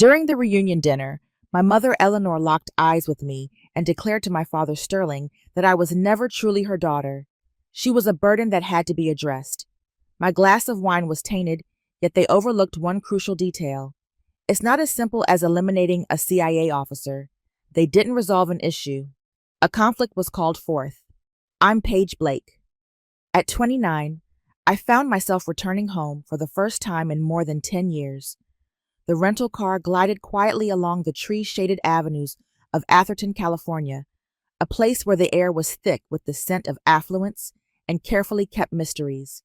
During the reunion dinner, my mother Eleanor locked eyes with me and declared to my father Sterling that I was never truly her daughter. She was a burden that had to be addressed. My glass of wine was tainted, yet they overlooked one crucial detail. It's not as simple as eliminating a CIA officer. They didn't resolve an issue. A conflict was called forth. I'm Paige Blake. At 29, I found myself returning home for the first time in more than 10 years. The rental car glided quietly along the tree-shaded avenues of Atherton, California, a place where the air was thick with the scent of affluence and carefully kept mysteries.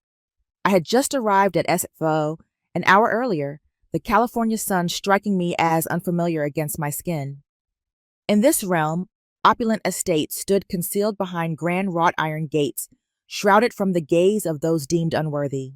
I had just arrived at SFO an hour earlier, the California sun striking me as unfamiliar against my skin. In this realm, opulent estates stood concealed behind grand wrought iron gates, shrouded from the gaze of those deemed unworthy.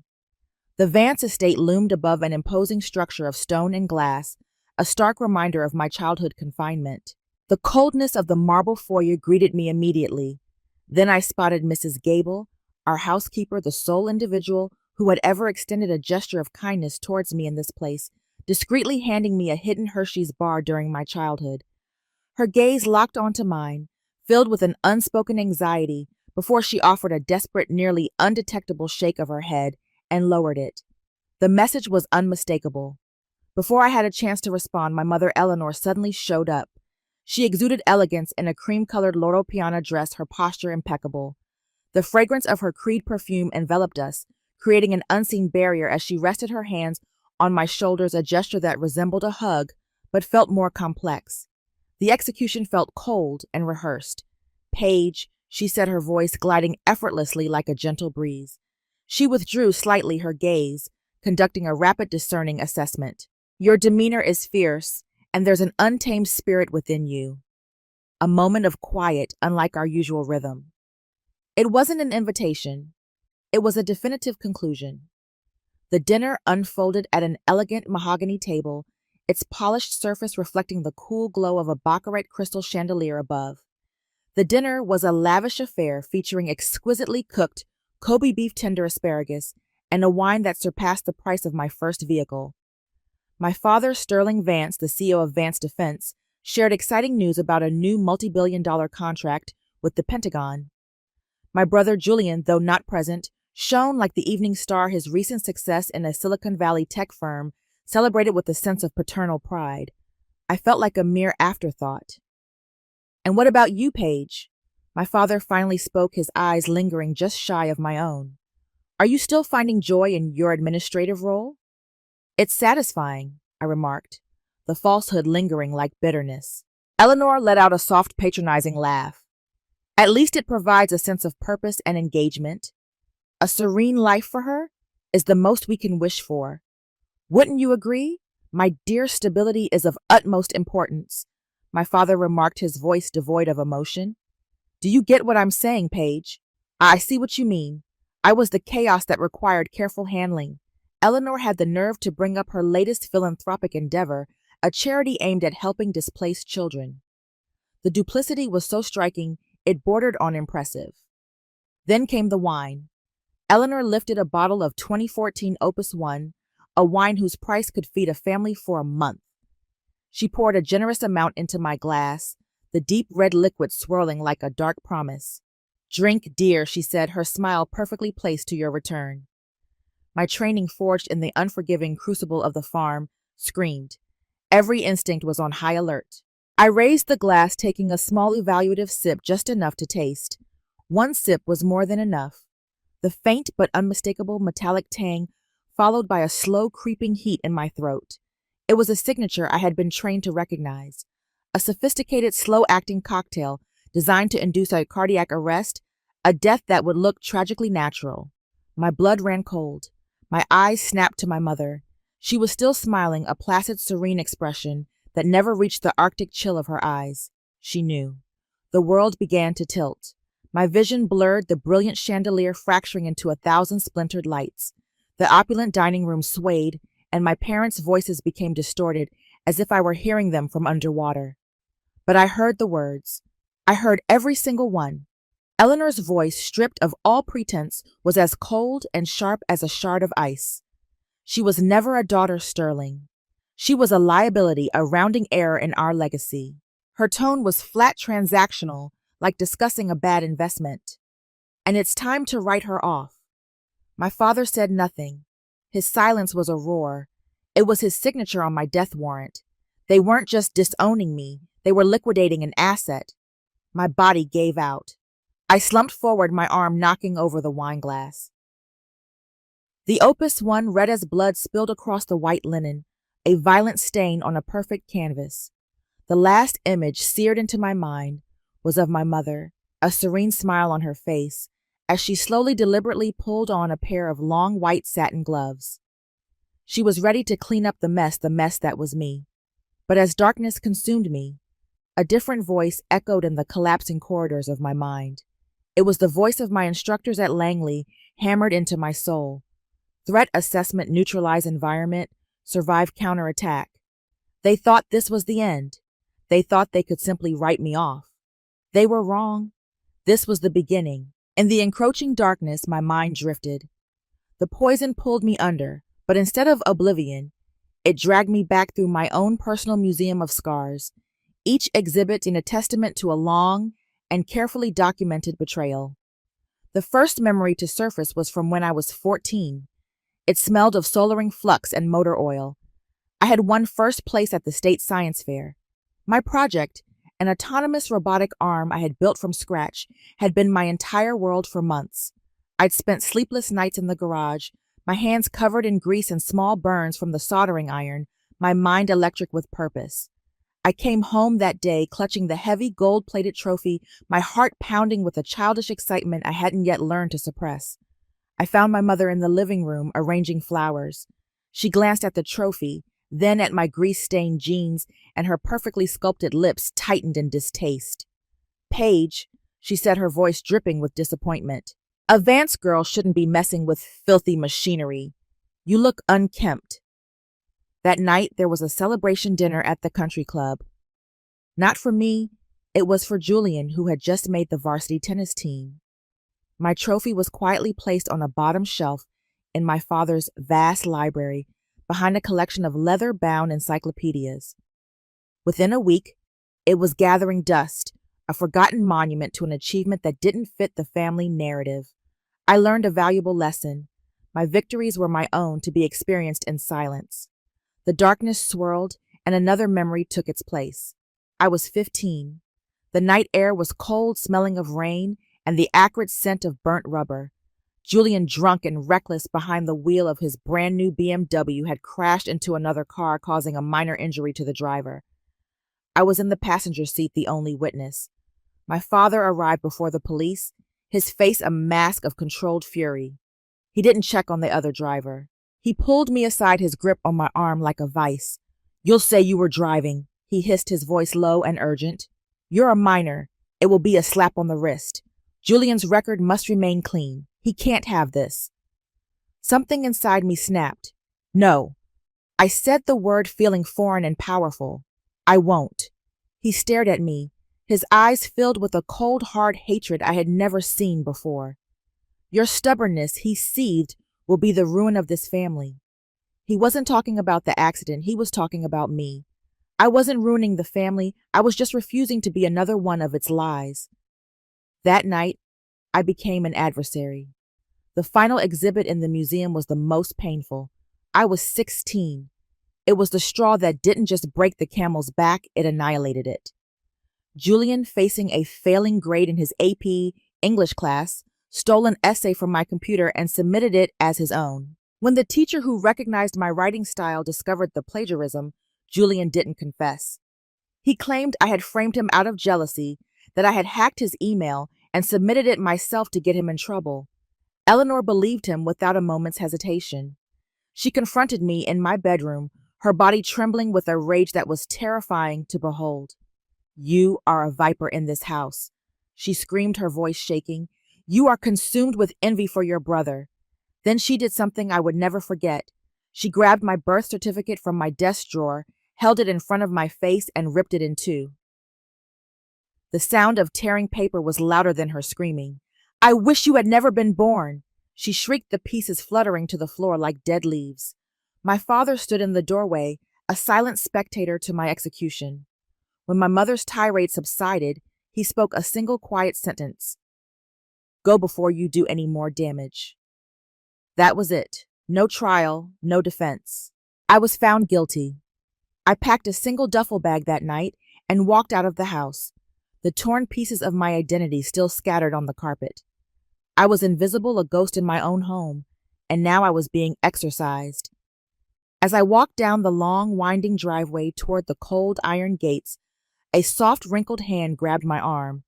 The Vance estate loomed above an imposing structure of stone and glass, a stark reminder of my childhood confinement. The coldness of the marble foyer greeted me immediately. Then I spotted Mrs. Gable, our housekeeper, the sole individual who had ever extended a gesture of kindness towards me in this place, discreetly handing me a hidden Hershey's bar during my childhood. Her gaze locked onto mine, filled with an unspoken anxiety, before she offered a desperate, nearly undetectable shake of her head and lowered it. The message was unmistakable. Before I had a chance to respond, my mother Eleanor suddenly showed up. She exuded elegance in a cream-colored Loro Piana dress, her posture impeccable. The fragrance of her Creed perfume enveloped us, creating an unseen barrier as she rested her hands on my shoulders, a gesture that resembled a hug, but felt more complex. The execution felt cold and rehearsed. "Paige," she said, her voice gliding effortlessly like a gentle breeze. She withdrew slightly her gaze, conducting a rapid discerning assessment. "Your demeanor is fierce, and there's an untamed spirit within you." A moment of quiet, unlike our usual rhythm. It wasn't an invitation. It was a definitive conclusion. The dinner unfolded at an elegant mahogany table, its polished surface reflecting the cool glow of a baccarat crystal chandelier above. The dinner was a lavish affair featuring exquisitely cooked Kobe beef tender asparagus and a wine that surpassed the price of my first vehicle. My father, Sterling Vance, the CEO of Vance Defense, shared exciting news about a new multi-billion-dollar contract with the Pentagon. My brother Julian, though not present, shone like the evening star, his recent success in a Silicon Valley tech firm celebrated with a sense of paternal pride. I felt like a mere afterthought. "And what about you, Paige?" My father finally spoke, his eyes lingering just shy of my own. "Are you still finding joy in your administrative role?" "It's satisfying," I remarked, the falsehood lingering like bitterness. Eleanor let out a soft, patronizing laugh. "At least it provides a sense of purpose and engagement. A serene life for her is the most we can wish for. Wouldn't you agree? My dear, stability is of utmost importance," my father remarked, his voice devoid of emotion. "Do you get what I'm saying, Paige?" "I see what you mean. I was the chaos that required careful handling." Eleanor had the nerve to bring up her latest philanthropic endeavor, a charity aimed at helping displaced children. The duplicity was so striking, it bordered on impressive. Then came the wine. Eleanor lifted a bottle of 2014 Opus One, a wine whose price could feed a family for a month. She poured a generous amount into my glass, the deep red liquid swirling like a dark promise. "Drink, dear," she said, her smile perfectly placed to your return. My training, forged in the unforgiving crucible of the farm, screamed. Every instinct was on high alert. I raised the glass, taking a small evaluative sip, just enough to taste. One sip was more than enough. The faint but unmistakable metallic tang, followed by a slow creeping heat in my throat. It was a signature I had been trained to recognize. A sophisticated, slow-acting cocktail designed to induce a cardiac arrest, a death that would look tragically natural. My blood ran cold. My eyes snapped to my mother. She was still smiling, a placid, serene expression that never reached the arctic chill of her eyes. She knew. The world began to tilt. My vision blurred, the brilliant chandelier fracturing into 1,000 splintered lights. The opulent dining room swayed, and my parents' voices became distorted, as if I were hearing them from underwater. But I heard the words. I heard every single one. Eleanor's voice, stripped of all pretense, was as cold and sharp as a shard of ice. She was never a daughter, Sterling. She was a liability, a rounding error in our legacy. Her tone was flat transactional, like discussing a bad investment. And it's time to write her off. My father said nothing. His silence was a roar. It was his signature on my death warrant. They weren't just disowning me, they were liquidating an asset. My body gave out. I slumped forward, my arm knocking over the wine glass. The Opus 1 red as blood spilled across the white linen, a violent stain on a perfect canvas. The last image seared into my mind was of my mother, a serene smile on her face, as she slowly, deliberately pulled on a pair of long white satin gloves. She was ready to clean up the mess that was me. But as darkness consumed me, a different voice echoed in the collapsing corridors of my mind. It was the voice of my instructors at Langley, hammered into my soul. Threat assessment, neutralize environment, survive counterattack. They thought this was the end. They thought they could simply write me off. They were wrong. This was the beginning. In the encroaching darkness, my mind drifted. The poison pulled me under, but instead of oblivion, it dragged me back through my own personal museum of scars, each exhibit in a testament to a long and carefully documented betrayal. The first memory to surface was from when I was 14. It smelled of solaring flux and motor oil. I had won first place at the state science fair. My project, an autonomous robotic arm I had built from scratch, had been my entire world for months. I'd spent sleepless nights in the garage, my hands covered in grease and small burns from the soldering iron, my mind electric with purpose. I came home that day clutching the heavy gold-plated trophy, my heart pounding with a childish excitement I hadn't yet learned to suppress. I found my mother in the living room arranging flowers. She glanced at the trophy, then at my grease-stained jeans, and her perfectly sculpted lips tightened in distaste. "Paige," she said, her voice dripping with disappointment. "A Vance girl shouldn't be messing with filthy machinery. You look unkempt." That night, there was a celebration dinner at the country club. Not for me, it was for Julian, who had just made the varsity tennis team. My trophy was quietly placed on a bottom shelf in my father's vast library, behind a collection of leather-bound encyclopedias. Within a week, it was gathering dust, a forgotten monument to an achievement that didn't fit the family narrative. I learned a valuable lesson. My victories were my own, to be experienced in silence. The darkness swirled, and another memory took its place. I was 15. The night air was cold, smelling of rain, and the acrid scent of burnt rubber. Julian, drunk and reckless behind the wheel of his brand new BMW, had crashed into another car, causing a minor injury to the driver. I was in the passenger seat, the only witness. My father arrived before the police, his face a mask of controlled fury. He didn't check on the other driver. He pulled me aside, his grip on my arm like a vice. "You'll say you were driving," he hissed, his voice low and urgent. "You're a minor. It will be a slap on the wrist. Julian's record must remain clean. He can't have this." Something inside me snapped. "No." I said the word, feeling foreign and powerful. "I won't." He stared at me, his eyes filled with a cold, hard hatred I had never seen before. "Your stubbornness," he seethed, "will be the ruin of this family." He wasn't talking about the accident, he was talking about me. I wasn't ruining the family, I was just refusing to be another one of its lies. That night, I became an adversary. The final exhibit in the museum was the most painful. I was 16. It was the straw that didn't just break the camel's back, it annihilated it. Julian, facing a failing grade in his AP English class, stole an essay from my computer and submitted it as his own. When the teacher who recognized my writing style discovered the plagiarism, Julian didn't confess. He claimed I had framed him out of jealousy, that I had hacked his email and submitted it myself to get him in trouble. Eleanor believed him without a moment's hesitation. She confronted me in my bedroom, her body trembling with a rage that was terrifying to behold. "You are a viper in this house," she screamed, her voice shaking. "You are consumed with envy for your brother." Then she did something I would never forget. She grabbed my birth certificate from my desk drawer, held it in front of my face, and ripped it in two. The sound of tearing paper was louder than her screaming. "I wish you had never been born!" She shrieked, the pieces fluttering to the floor like dead leaves. My father stood in the doorway, a silent spectator to my execution. When my mother's tirade subsided, he spoke a single quiet sentence. Go before you do any more damage. That was it. No trial, no defense. I was found guilty. I packed a single duffel bag that night and walked out of the house, the torn pieces of my identity still scattered on the carpet. I was invisible, a ghost in my own home, and now I was being exorcised. As I walked down the long, winding driveway toward the cold iron gates, a soft, wrinkled hand grabbed my arm.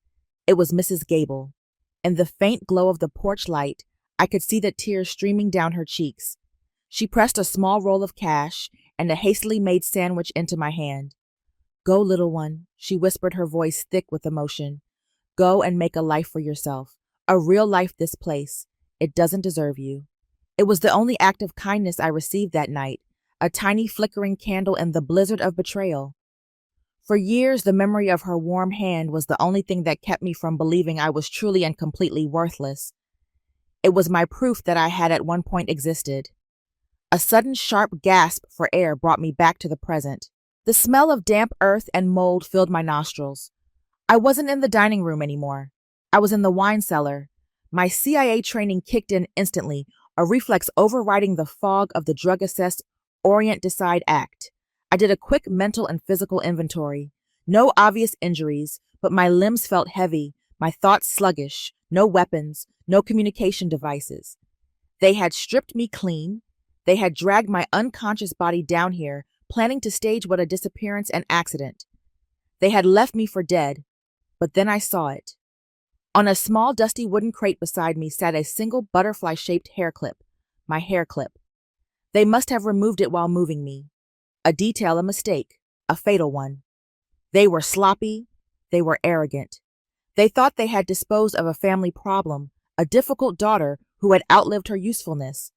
It was Mrs. Gable. In the faint glow of the porch light, I could see the tears streaming down her cheeks. She pressed a small roll of cash and a hastily made sandwich into my hand. Go, little one, she whispered, her voice thick with emotion. Go and make a life for yourself. A real life this place. It doesn't deserve you. It was the only act of kindness I received that night, a tiny flickering candle in the blizzard of betrayal. For years, the memory of her warm hand was the only thing that kept me from believing I was truly and completely worthless. It was my proof that I had at one point existed. A sudden sharp gasp for air brought me back to the present. The smell of damp earth and mold filled my nostrils. I wasn't in the dining room anymore. I was in the wine cellar. My CIA training kicked in instantly, a reflex overriding the fog of the drug-assessed Orient Decide Act. I did a quick mental and physical inventory. No obvious injuries, but my limbs felt heavy, my thoughts sluggish, no weapons, no communication devices. They had stripped me clean. They had dragged my unconscious body down here, planning to stage what a disappearance and accident. They had left me for dead, but then I saw it. On a small dusty wooden crate beside me sat a single butterfly-shaped hair clip, my hair clip. They must have removed it while moving me. A detail, a mistake, a fatal one. They were sloppy, they were arrogant. They thought they had disposed of a family problem, a difficult daughter who had outlived her usefulness.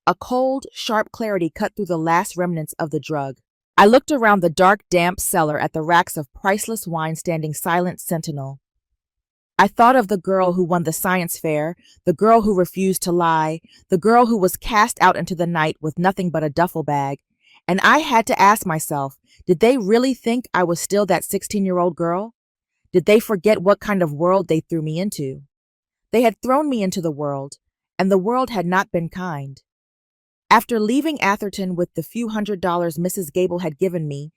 A cold, sharp clarity cut through the last remnants of the drug. I looked around the dark, damp cellar at the racks of priceless wine standing silent sentinel. I thought of the girl who won the science fair, the girl who refused to lie, the girl who was cast out into the night with nothing but a duffel bag, and I had to ask myself, did they really think I was still that 16-year-old girl? Did they forget what kind of world they threw me into? They had thrown me into the world, and the world had not been kind. After leaving Atherton with the few $100s Mrs. Gable had given me,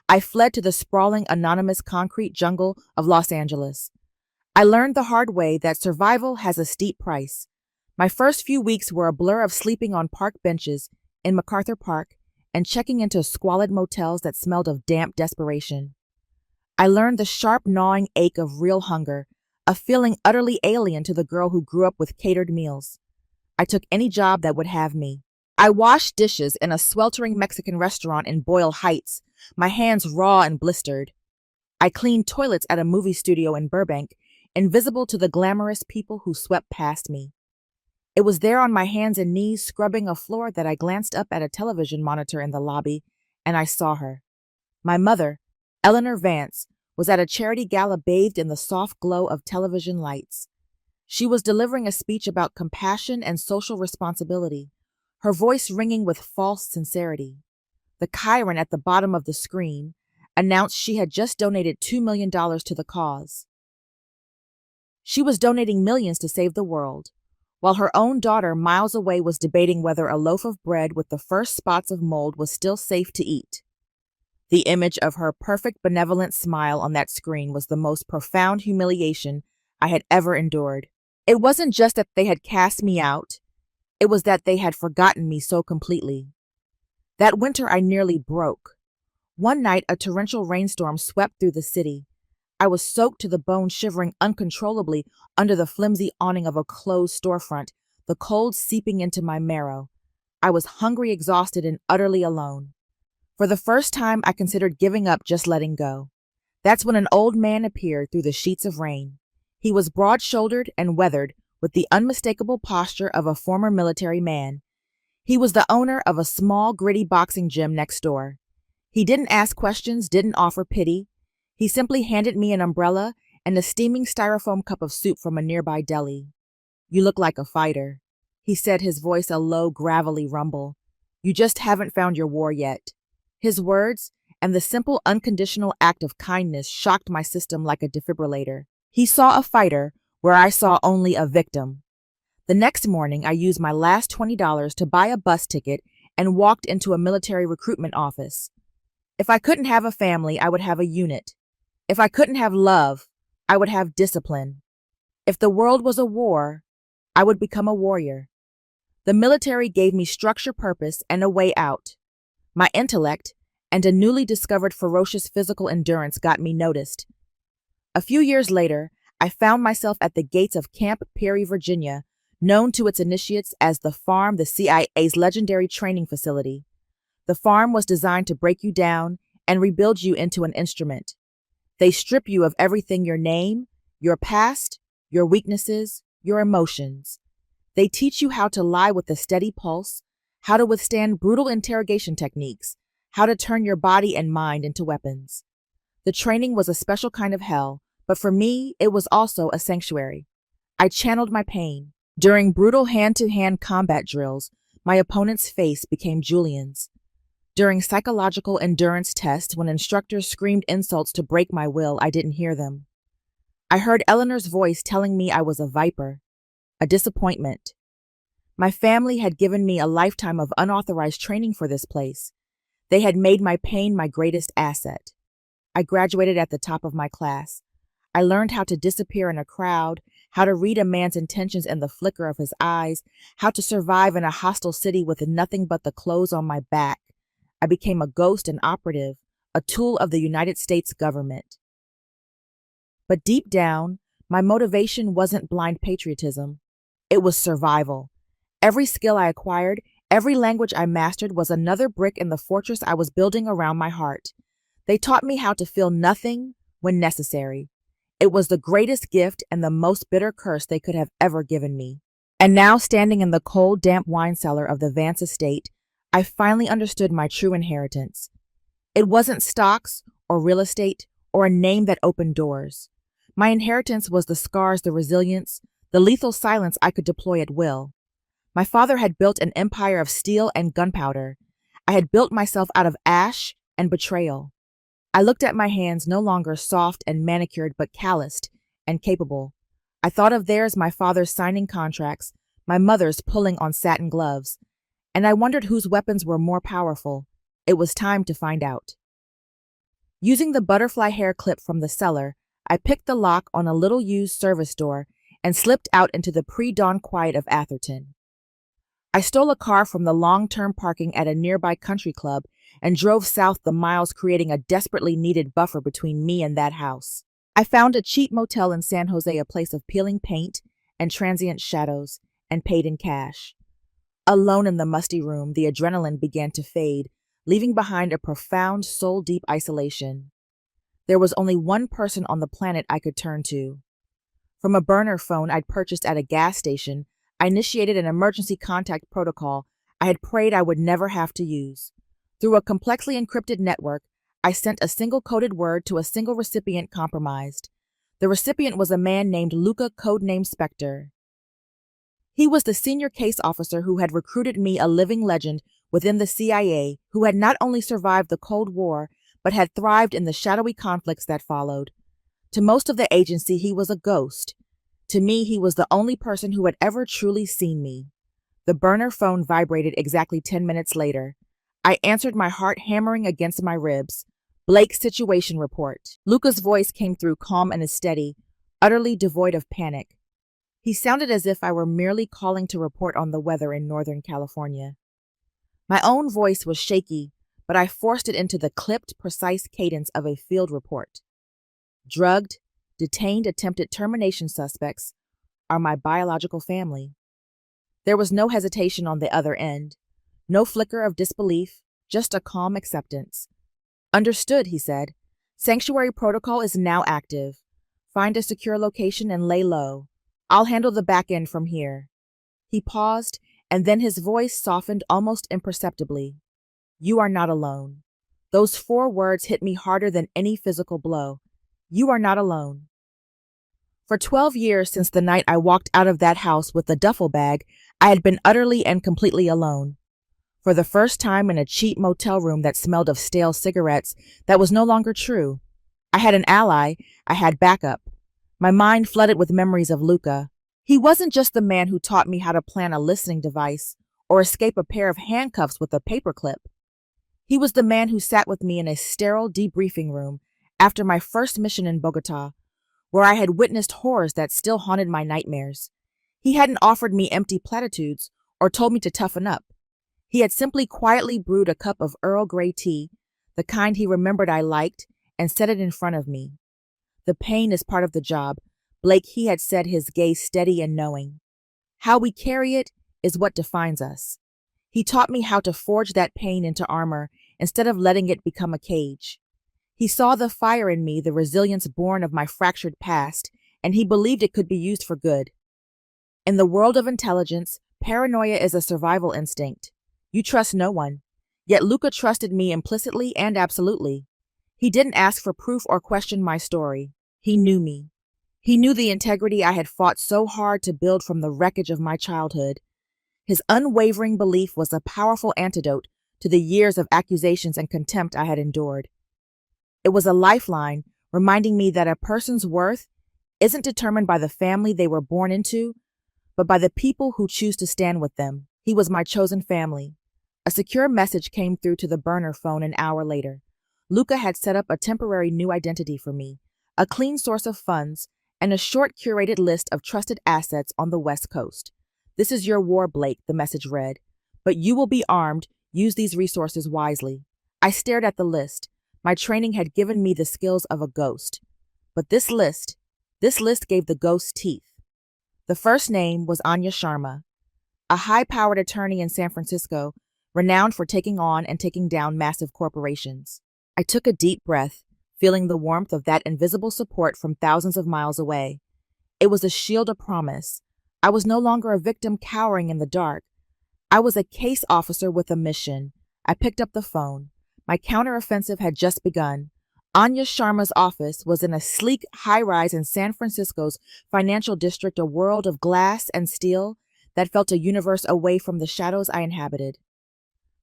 I fled to the sprawling, anonymous concrete jungle of Los Angeles. I learned the hard way that survival has a steep price. My first few weeks were a blur of sleeping on park benches in MacArthur Park and checking into squalid motels that smelled of damp desperation. I learned the sharp, gnawing ache of real hunger, a feeling utterly alien to the girl who grew up with catered meals. I took any job that would have me. I washed dishes in a sweltering Mexican restaurant in Boyle Heights, my hands raw and blistered. I cleaned toilets at a movie studio in Burbank, invisible to the glamorous people who swept past me. It was there on my hands and knees scrubbing a floor that I glanced up at a television monitor in the lobby, and I saw her. My mother, Eleanor Vance, was at a charity gala bathed in the soft glow of television lights. She was delivering a speech about compassion and social responsibility, her voice ringing with false sincerity. The Chiron at the bottom of the screen announced she had just donated $2 million to the cause. She was donating millions to save the world, while her own daughter miles away was debating whether a loaf of bread with the first spots of mold was still safe to eat. The image of her perfect, benevolent smile on that screen was the most profound humiliation I had ever endured. It wasn't just that they had cast me out. It was that they had forgotten me so completely. That winter I nearly broke. One night a torrential rainstorm swept through the city. I was soaked to the bone, shivering uncontrollably under the flimsy awning of a closed storefront, the cold seeping into my marrow. I was hungry, exhausted, and utterly alone. For the first time, I considered giving up, just letting go. That's when an old man appeared through the sheets of rain. He was broad-shouldered and weathered, with the unmistakable posture of a former military man. He was the owner of a small, gritty boxing gym next door. He didn't ask questions, didn't offer pity. He simply handed me an umbrella and a steaming styrofoam cup of soup from a nearby deli. "You look like a fighter," he said, his voice a low, gravelly rumble. "You just haven't found your war yet." His words and the simple unconditional act of kindness shocked my system like a defibrillator. He saw a fighter where I saw only a victim. The next morning, I used my last $20 to buy a bus ticket and walked into a military recruitment office. If I couldn't have a family, I would have a unit. If I couldn't have love, I would have discipline. If the world was a war, I would become a warrior. The military gave me structure, purpose, and a way out. My intellect and a newly discovered ferocious physical endurance got me noticed. A few years later, I found myself at the gates of Camp Peary, Virginia, known to its initiates as the Farm, the CIA's legendary training facility. The Farm was designed to break you down and rebuild you into an instrument. They strip you of everything: your name, your past, your weaknesses, your emotions. They teach you how to lie with a steady pulse, how to withstand brutal interrogation techniques, how to turn your body and mind into weapons. The training was a special kind of hell, but for me, it was also a sanctuary. I channeled my pain. During brutal hand-to-hand combat drills, my opponent's face became Julian's. During psychological endurance tests, when instructors screamed insults to break my will, I didn't hear them. I heard Eleanor's voice telling me I was a viper, a disappointment. My family had given me a lifetime of unauthorized training for this place. They had made my pain my greatest asset. I graduated at the top of my class. I learned how to disappear in a crowd, how to read a man's intentions in the flicker of his eyes, how to survive in a hostile city with nothing but the clothes on my back. I became a ghost and operative, a tool of the United States government. But deep down, my motivation wasn't blind patriotism. It was survival. Every skill I acquired, every language I mastered was another brick in the fortress I was building around my heart. They taught me how to feel nothing when necessary. It was the greatest gift and the most bitter curse they could have ever given me. And now, standing in the cold, damp wine cellar of the Vance estate, I finally understood my true inheritance. It wasn't stocks or real estate or a name that opened doors. My inheritance was the scars, the resilience, the lethal silence I could deploy at will. My father had built an empire of steel and gunpowder. I had built myself out of ash and betrayal. I looked at my hands, no longer soft and manicured, but calloused and capable. I thought of theirs, my father's signing contracts, my mother's pulling on satin gloves, and I wondered whose weapons were more powerful. It was time to find out. Using the butterfly hair clip from the cellar, I picked the lock on a little used service door and slipped out into the pre-dawn quiet of Atherton. I stole a car from the long-term parking at a nearby country club and drove south the miles, creating a desperately needed buffer between me and that house. I found a cheap motel in San Jose, a place of peeling paint and transient shadows, and paid in cash. Alone in the musty room, the adrenaline began to fade, leaving behind a profound, soul-deep isolation. There was only one person on the planet I could turn to. From a burner phone I'd purchased at a gas station, I initiated an emergency contact protocol I had prayed I would never have to use. Through a complexly encrypted network, I sent a single coded word to a single recipient compromised. The recipient was a man named Luca, codename Spectre. He was the senior case officer who had recruited me, a living legend within the CIA, who had not only survived the Cold War, but had thrived in the shadowy conflicts that followed. To most of the agency, he was a ghost. To me, he was the only person who had ever truly seen me. The burner phone vibrated exactly 10 minutes later. I answered, my heart hammering against my ribs. Blake's situation report. Luca's voice came through calm and steady, utterly devoid of panic. He sounded as if I were merely calling to report on the weather in Northern California. My own voice was shaky, but I forced it into the clipped, precise cadence of a field report. Drugged, detained, attempted termination suspects are my biological family. There was no hesitation on the other end, no flicker of disbelief, just a calm acceptance. Understood, he said. Sanctuary protocol is now active. Find a secure location and lay low. I'll handle the back end from here. He paused, and then his voice softened almost imperceptibly. You are not alone. Those 4 words hit me harder than any physical blow. You are not alone. For 12 years since the night I walked out of that house with the duffel bag, I had been utterly and completely alone. For the first time in a cheap motel room that smelled of stale cigarettes, that was no longer true. I had an ally, I had backup. My mind flooded with memories of Luca. He wasn't just the man who taught me how to plant a listening device or escape a pair of handcuffs with a paperclip. He was the man who sat with me in a sterile debriefing room after my first mission in Bogota, where I had witnessed horrors that still haunted my nightmares. He hadn't offered me empty platitudes or told me to toughen up. He had simply quietly brewed a cup of Earl Grey tea, the kind he remembered I liked, and set it in front of me. The pain is part of the job, Blake, he had said, his gaze steady and knowing. How we carry it is what defines us. He taught me how to forge that pain into armor instead of letting it become a cage. He saw the fire in me, the resilience born of my fractured past, and he believed it could be used for good. In the world of intelligence, paranoia is a survival instinct. You trust no one. Yet Luca trusted me implicitly and absolutely. He didn't ask for proof or question my story. He knew me. He knew the integrity I had fought so hard to build from the wreckage of my childhood. His unwavering belief was a powerful antidote to the years of accusations and contempt I had endured. It was a lifeline reminding me that a person's worth isn't determined by the family they were born into, but by the people who choose to stand with them. He was my chosen family. A secure message came through to the burner phone an hour later. Luca had set up a temporary new identity for me, a clean source of funds, and a short curated list of trusted assets on the West Coast. This is your war, Blake, the message read. But you will be armed. Use these resources wisely. I stared at the list. My training had given me the skills of a ghost. But this list gave the ghost teeth. The first name was Anya Sharma, a high-powered attorney in San Francisco, renowned for taking on and taking down massive corporations. I took a deep breath, feeling the warmth of that invisible support from thousands of miles away. It was a shield of promise. I was no longer a victim cowering in the dark. I was a case officer with a mission. I picked up the phone. My counteroffensive had just begun. Anya Sharma's office was in a sleek high-rise in San Francisco's financial district, a world of glass and steel that felt a universe away from the shadows I inhabited.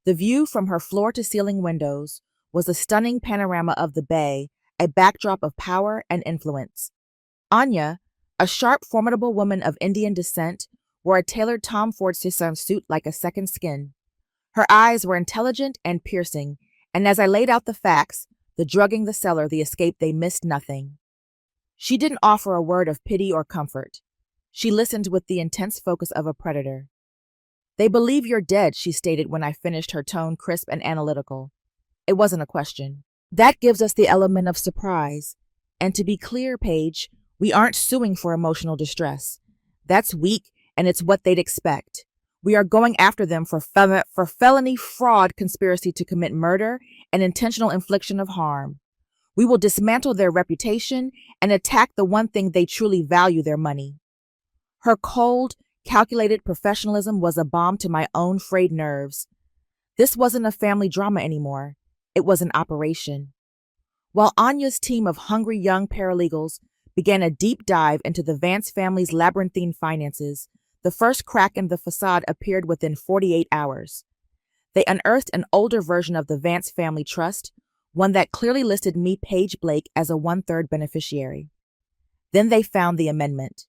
The view from her floor-to-ceiling windows was a stunning panorama of the bay, a backdrop of power and influence. Anya, a sharp, formidable woman of Indian descent, wore a tailored Tom Ford Cézanne suit like a second skin. Her eyes were intelligent and piercing, and as I laid out the facts, the drugging, the cellar, the escape, they missed nothing. She didn't offer a word of pity or comfort. She listened with the intense focus of a predator. They believe you're dead, she stated when I finished, her tone crisp and analytical. It wasn't a question. That gives us the element of surprise. And to be clear, Paige, we aren't suing for emotional distress. That's weak, and it's what they'd expect. We are going after them for felony fraud, conspiracy to commit murder, and intentional infliction of harm. We will dismantle their reputation and attack the one thing they truly value, their money. Her cold, calculated professionalism was a balm to my own frayed nerves. This wasn't a family drama anymore. It was an operation. While Anya's team of hungry young paralegals began a deep dive into the Vance family's labyrinthine finances, the first crack in the facade appeared within 48 hours. They unearthed an older version of the Vance family trust, one that clearly listed me, Paige Blake, as a 1/3 beneficiary. Then they found the amendment.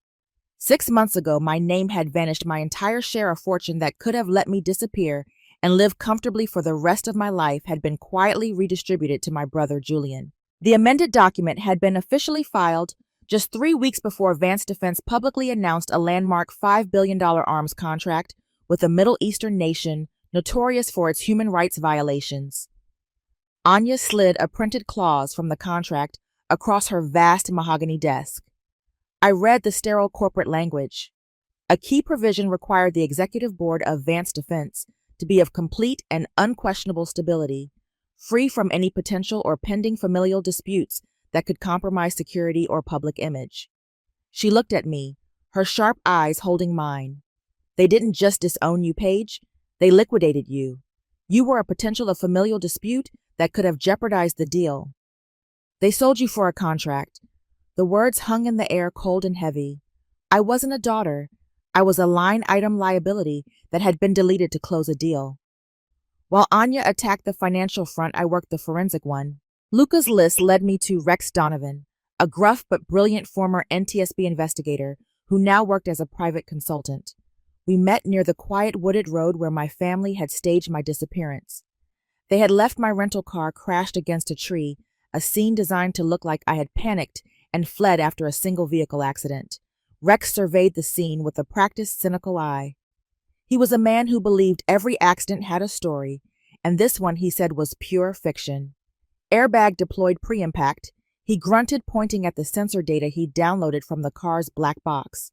6 months ago, my name had vanished, my entire share of fortune that could have let me disappear and live comfortably for the rest of my life had been quietly redistributed to my brother, Julian. The amended document had been officially filed just 3 weeks before Vance Defense publicly announced a landmark $5 billion arms contract with a Middle Eastern nation notorious for its human rights violations. Anya slid a printed clause from the contract across her vast mahogany desk. I read the sterile corporate language. A key provision required the executive board of Vance Defense to be of complete and unquestionable stability, free from any potential or pending familial disputes that could compromise security or public image. She looked at me, her sharp eyes holding mine. They didn't just disown you, Paige. They liquidated you. You were a potential of familial dispute that could have jeopardized the deal. They sold you for a contract. The words hung in the air, cold and heavy. I wasn't a daughter. I was a line item liability that had been deleted to close a deal. While Anya attacked the financial front, I worked the forensic one. Luca's list led me to Rex Donovan, a gruff but brilliant former NTSB investigator who now worked as a private consultant. We met near the quiet wooded road where my family had staged my disappearance. They had left my rental car crashed against a tree, a scene designed to look like I had panicked and fled after a single vehicle accident. Rex surveyed the scene with a practiced, cynical eye. He was a man who believed every accident had a story, and this one, he said, was pure fiction. Airbag deployed pre-impact, he grunted, pointing at the sensor data he'd downloaded from the car's black box.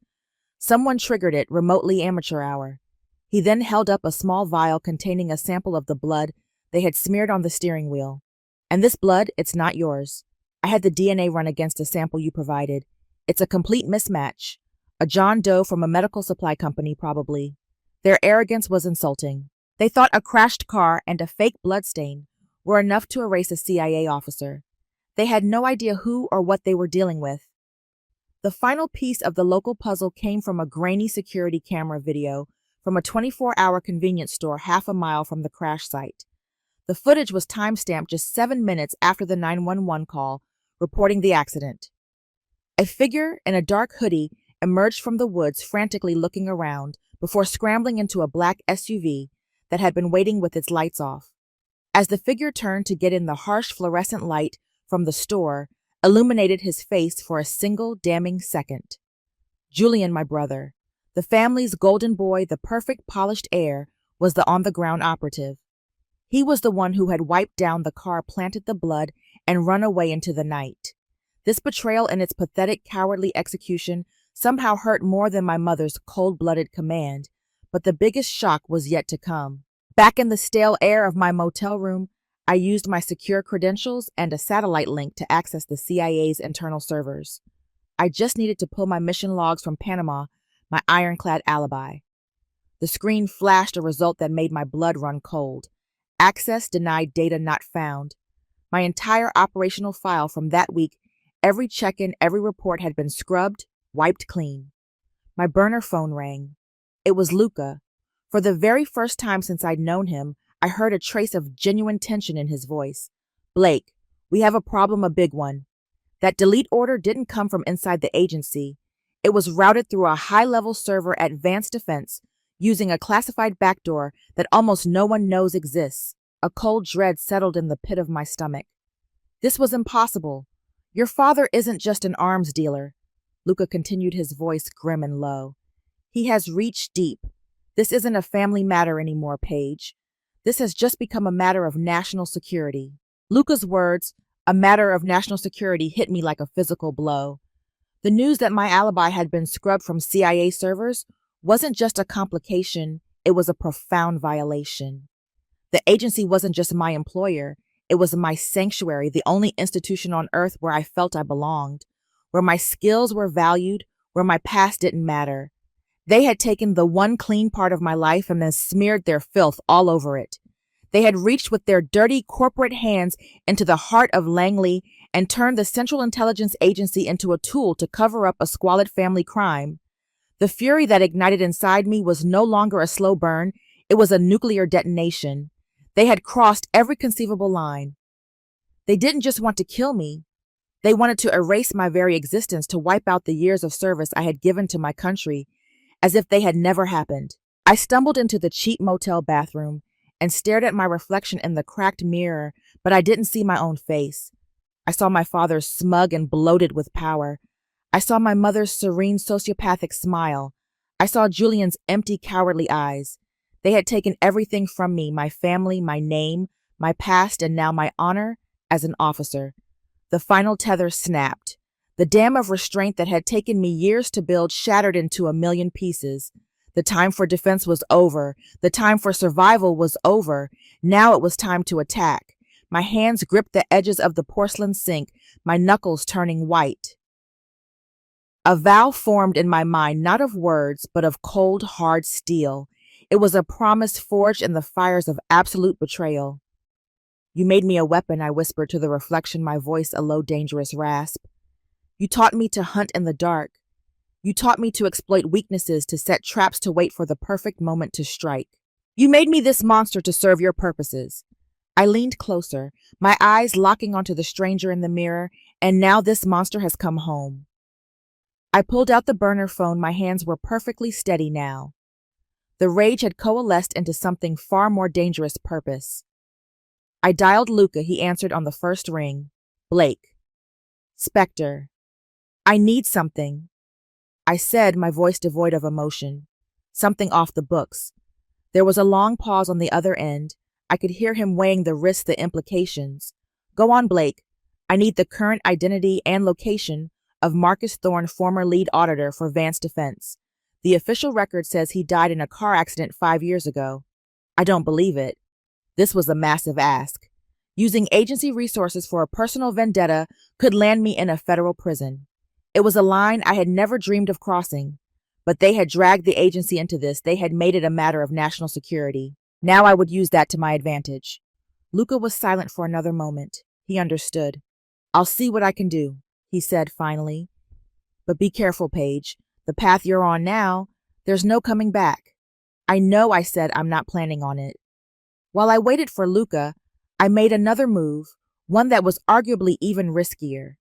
Someone triggered it, remotely amateur hour. He then held up a small vial containing a sample of the blood they had smeared on the steering wheel. And this blood, it's not yours. I had the DNA run against a sample you provided. It's a complete mismatch. A John Doe from a medical supply company, probably. Their arrogance was insulting. They thought a crashed car and a fake bloodstain were enough to erase a CIA officer. They had no idea who or what they were dealing with. The final piece of the local puzzle came from a grainy security camera video from a 24-hour convenience store half a mile from the crash site. The footage was timestamped just 7 minutes after the 911 call reporting the accident. A figure in a dark hoodie emerged from the woods, frantically looking around before scrambling into a black SUV that had been waiting with its lights off. As the figure turned to get in, the harsh fluorescent light from the store illuminated his face for a single damning second. Julian, my brother, the family's golden boy, the perfect polished heir, was the on-the-ground operative. He was the one who had wiped down the car, planted the blood, and run away into the night. This betrayal and its pathetic, cowardly execution somehow hurt more than my mother's cold-blooded command, but the biggest shock was yet to come. Back in the stale air of my motel room, I used my secure credentials and a satellite link to access the CIA's internal servers. I just needed to pull my mission logs from Panama, my ironclad alibi. The screen flashed a result that made my blood run cold. Access denied, data not found. My entire operational file from that week, every check-in, every report had been scrubbed, wiped clean. My burner phone rang. It was Luca. For the very first time since I'd known him, I heard a trace of genuine tension in his voice. Blake, we have a problem, a big one. That delete order didn't come from inside the agency. It was routed through a high-level server at Vance Defense, using a classified backdoor that almost no one knows exists. A cold dread settled in the pit of my stomach. This was impossible. Your father isn't just an arms dealer. Luca continued, his voice grim and low. He has reached deep. This isn't a family matter anymore, Paige. This has just become a matter of national security. Luca's words, a matter of national security, hit me like a physical blow. The news that my alibi had been scrubbed from CIA servers wasn't just a complication, it was a profound violation. The agency wasn't just my employer, it was my sanctuary, the only institution on earth where I felt I belonged, where my skills were valued, where my past didn't matter. They had taken the one clean part of my life and then smeared their filth all over it. They had reached with their dirty corporate hands into the heart of Langley and turned the Central Intelligence Agency into a tool to cover up a squalid family crime. The fury that ignited inside me was no longer a slow burn, it was a nuclear detonation. They had crossed every conceivable line. They didn't just want to kill me. They wanted to erase my very existence, to wipe out the years of service I had given to my country, as if they had never happened. I stumbled into the cheap motel bathroom and stared at my reflection in the cracked mirror, but I didn't see my own face. I saw my father smug and bloated with power. I saw my mother's serene sociopathic smile. I saw Julian's empty, cowardly eyes. They had taken everything from me, my family, my name, my past, and now my honor as an officer. The final tether snapped. The dam of restraint that had taken me years to build shattered into a million pieces. The time for defense was over. The time for survival was over. Now it was time to attack. My hands gripped the edges of the porcelain sink, my knuckles turning white. A vow formed in my mind, not of words, but of cold, hard steel. It was a promise forged in the fires of absolute betrayal. You made me a weapon, I whispered to the reflection, my voice a low, dangerous rasp. You taught me to hunt in the dark. You taught me to exploit weaknesses, to set traps, to wait for the perfect moment to strike. You made me this monster to serve your purposes. I leaned closer, my eyes locking onto the stranger in the mirror, and now this monster has come home. I pulled out the burner phone, my hands were perfectly steady now. The rage had coalesced into something far more dangerous purpose. I dialed Luca, he answered on the first ring. Blake. Spectre. I need something. I said, my voice devoid of emotion. Something off the books. There was a long pause on the other end. I could hear him weighing the risks, the implications. Go on, Blake. I need the current identity and location of Marcus Thorne, former lead auditor for Vance Defense. The official record says he died in a car accident 5 years ago. I don't believe it. This was a massive ask. Using agency resources for a personal vendetta could land me in a federal prison. It was a line I had never dreamed of crossing. But they had dragged the agency into this. They had made it a matter of national security. Now I would use that to my advantage. Luca was silent for another moment. He understood. I'll see what I can do, he said finally. But be careful, Paige. The path you're on now, there's no coming back. I know, I said. I'm not planning on it. While I waited for Luca, I made another move, one that was arguably even riskier.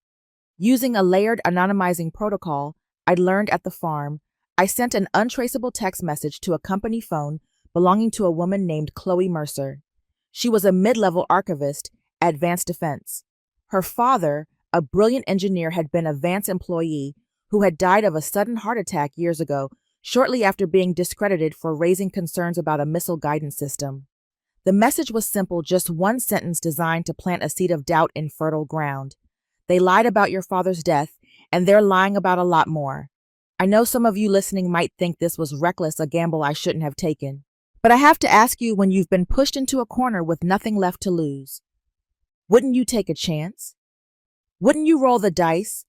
Using a layered anonymizing protocol I'd learned at the farm, I sent an untraceable text message to a company phone belonging to a woman named Chloe Mercer. She was a mid-level archivist at Vance Defense. Her father, a brilliant engineer, had been a Vance employee who had died of a sudden heart attack years ago, shortly after being discredited for raising concerns about a missile guidance system. The message was simple, just one sentence designed to plant a seed of doubt in fertile ground. They lied about your father's death, and they're lying about a lot more. I know some of you listening might think this was reckless, a gamble I shouldn't have taken. But I have to ask you, when you've been pushed into a corner with nothing left to lose, wouldn't you take a chance? Wouldn't you roll the dice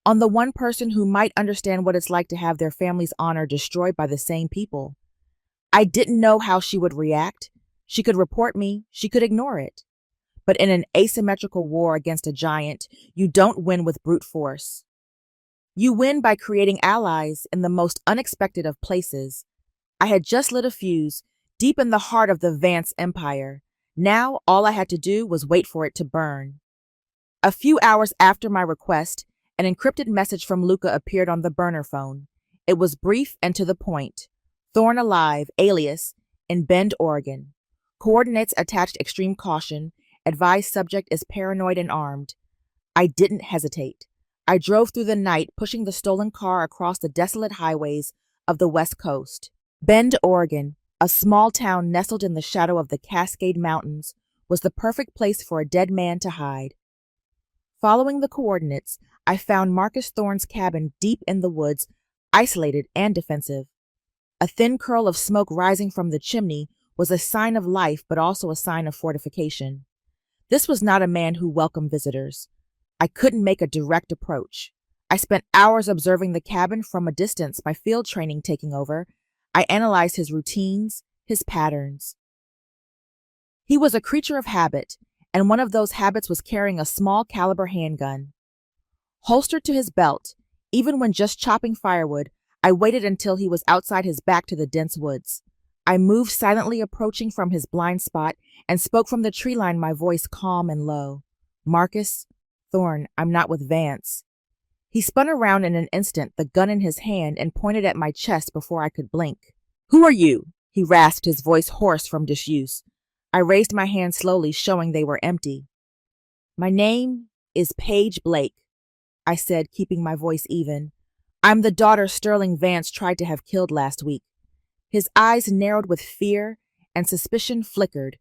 on the one person who might understand what it's like to have their family's honor destroyed by the same people? I didn't know how she would react. She could report me, she could ignore it. But in an asymmetrical war against a giant, you don't win with brute force. You win by creating allies in the most unexpected of places. I had just lit a fuse deep in the heart of the Vance Empire. Now all I had to do was wait for it to burn. A few hours after my request, an encrypted message from Luca appeared on the burner phone. It was brief and to the point. Thorne alive, alias, in Bend, Oregon. Coordinates attached, extreme caution. Advised subject is paranoid and armed. I didn't hesitate. I drove through the night, pushing the stolen car across the desolate highways of the West Coast. Bend, Oregon, a small town nestled in the shadow of the Cascade Mountains, was the perfect place for a dead man to hide. Following the coordinates, I found Marcus Thorne's cabin deep in the woods, isolated and defensive. A thin curl of smoke rising from the chimney was a sign of life, but also a sign of fortification. This was not a man who welcomed visitors. I couldn't make a direct approach. I spent hours observing the cabin from a distance, my field training taking over. I analyzed his routines, his patterns. He was a creature of habit, and one of those habits was carrying a small caliber handgun. Holstered to his belt, even when just chopping firewood, I waited until he was outside, his back to the dense woods. I moved silently, approaching from his blind spot, and spoke from the tree line, my voice calm and low. Marcus Thorne, I'm not with Vance. He spun around in an instant, the gun in his hand, and pointed at my chest before I could blink. Who are you? He rasped, his voice hoarse from disuse. I raised my hand slowly, showing they were empty. My name is Paige Blake, I said, keeping my voice even. I'm the daughter Sterling Vance tried to have killed last week. His eyes narrowed with fear, and suspicion flickered.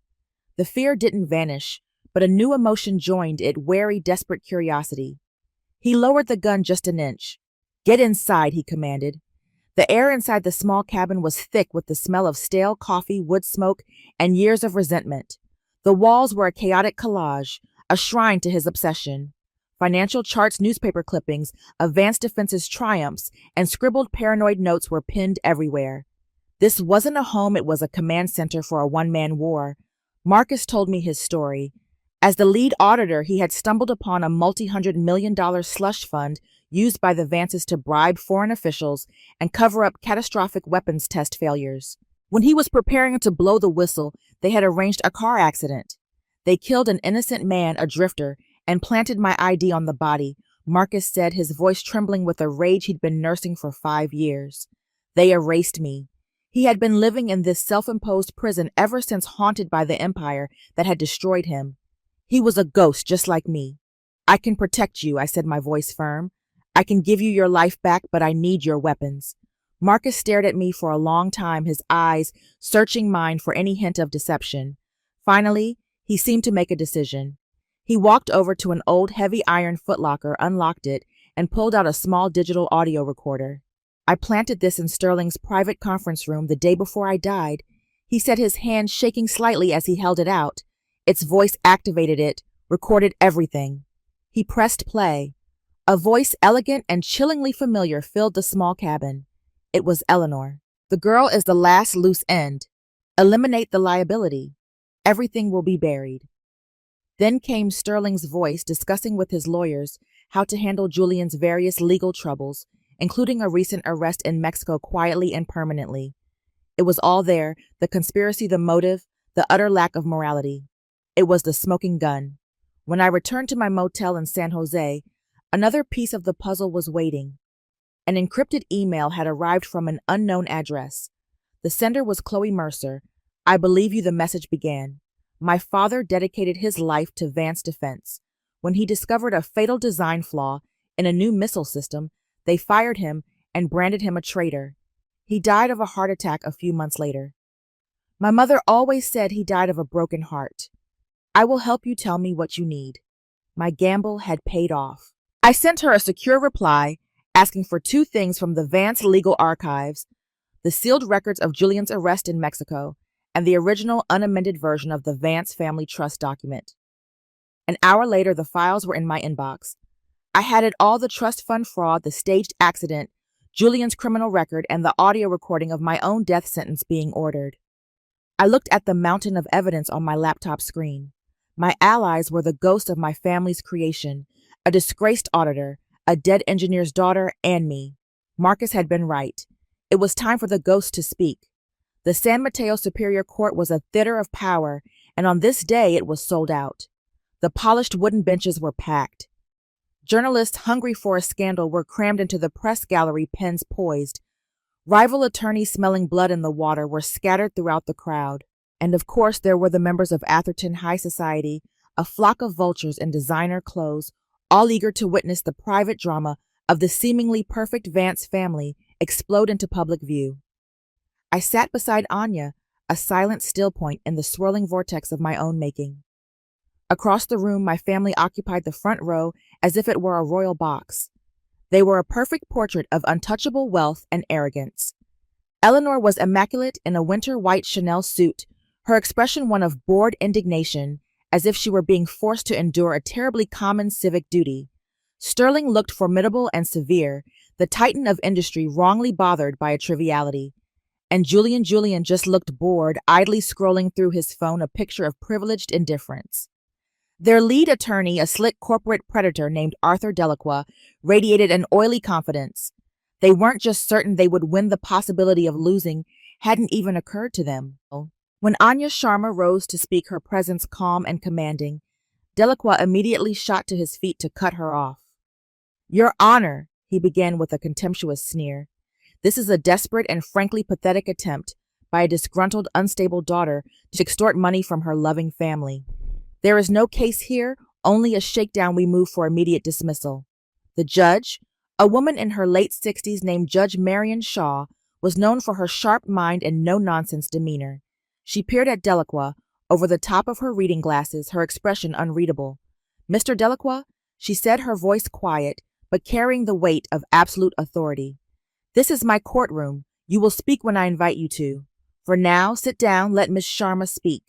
The fear didn't vanish, but a new emotion joined it, wary, desperate curiosity. He lowered the gun just an inch. Get inside, he commanded. The air inside the small cabin was thick with the smell of stale coffee, wood smoke, and years of resentment. The walls were a chaotic collage, a shrine to his obsession. Financial charts, newspaper clippings of Vance Defense's triumphs, and scribbled paranoid notes were pinned everywhere. This wasn't a home, it was a command center for a one-man war. Marcus told me his story. As the lead auditor, he had stumbled upon a multi-$100 million slush fund used by the Vances to bribe foreign officials and cover up catastrophic weapons test failures. When he was preparing to blow the whistle, they had arranged a car accident. They killed an innocent man, a drifter, and planted my ID on the body, Marcus said, his voice trembling with a rage he'd been nursing for 5 years. They erased me. He had been living in this self-imposed prison ever since, haunted by the empire that had destroyed him. He was a ghost just like me. I can protect you, I said, my voice firm. I can give you your life back, but I need your weapons. Marcus stared at me for a long time, his eyes searching mine for any hint of deception. Finally, he seemed to make a decision. He walked over to an old heavy iron footlocker, unlocked it, and pulled out a small digital audio recorder. I planted this in Sterling's private conference room the day before I died. He said, his hand shaking slightly as he held it out. Its voice activated it, recorded everything. He pressed play. A voice elegant and chillingly familiar filled the small cabin. It was Eleanor. The girl is the last loose end. Eliminate the liability. Everything will be buried. Then came Sterling's voice discussing with his lawyers how to handle Julian's various legal troubles, including a recent arrest in Mexico, quietly and permanently. It was all there, the conspiracy, the motive, the utter lack of morality. It was the smoking gun. When I returned to my motel in San Jose, another piece of the puzzle was waiting. An encrypted email had arrived from an unknown address. The sender was Chloe Mercer. I believe you, the message began. My father dedicated his life to Vance defense. When he discovered a fatal design flaw in a new missile system, they fired him and branded him a traitor. He died of a heart attack a few months later. My mother always said he died of a broken heart. I will help you tell me what you need. My gamble had paid off. I sent her a secure reply asking for 2 things from the Vance legal archives: the sealed records of Julian's arrest in Mexico and the original unamended version of the Vance family trust document. An hour later, the files were in my inbox. I had it all: the trust fund fraud, the staged accident, Julian's criminal record, and the audio recording of my own death sentence being ordered. I looked at the mountain of evidence on my laptop screen. My allies were the ghost of my family's creation, a disgraced auditor, a dead engineer's daughter, and me. Marcus had been right. It was time for the ghost to speak. The San Mateo Superior Court was a theater of power, and on this day it was sold out. The polished wooden benches were packed. Journalists hungry for a scandal were crammed into the press gallery, pens poised. Rival attorneys smelling blood in the water were scattered throughout the crowd. And of course there were the members of Atherton High Society, a flock of vultures in designer clothes, all eager to witness the private drama of the seemingly perfect Vance family explode into public view. I sat beside Anya, a silent still point in the swirling vortex of my own making. Across the room, my family occupied the front row as if it were a royal box. They were a perfect portrait of untouchable wealth and arrogance. Eleanor was immaculate in a winter white Chanel suit, her expression one of bored indignation, as if she were being forced to endure a terribly common civic duty. Sterling looked formidable and severe, the titan of industry wrongly bothered by a triviality. And Julian just looked bored, idly scrolling through his phone, a picture of privileged indifference. Their lead attorney, a slick corporate predator named Arthur Delacroix, radiated an oily confidence. They weren't just certain they would win, the possibility of losing hadn't even occurred to them. When Anya Sharma rose to speak, her presence calm and commanding, Delacroix immediately shot to his feet to cut her off. Your Honor, he began with a contemptuous sneer. This is a desperate and frankly pathetic attempt by a disgruntled, unstable daughter to extort money from her loving family. There is no case here, only a shakedown. We move for immediate dismissal. The judge, a woman in her late 60s named Judge Marion Shaw, was known for her sharp mind and no-nonsense demeanor. She peered at Delacroix over the top of her reading glasses, her expression unreadable. Mr. Delacroix, she said, her voice quiet, but carrying the weight of absolute authority. This is my courtroom. You will speak when I invite you to. For now, sit down, let Miss Sharma speak.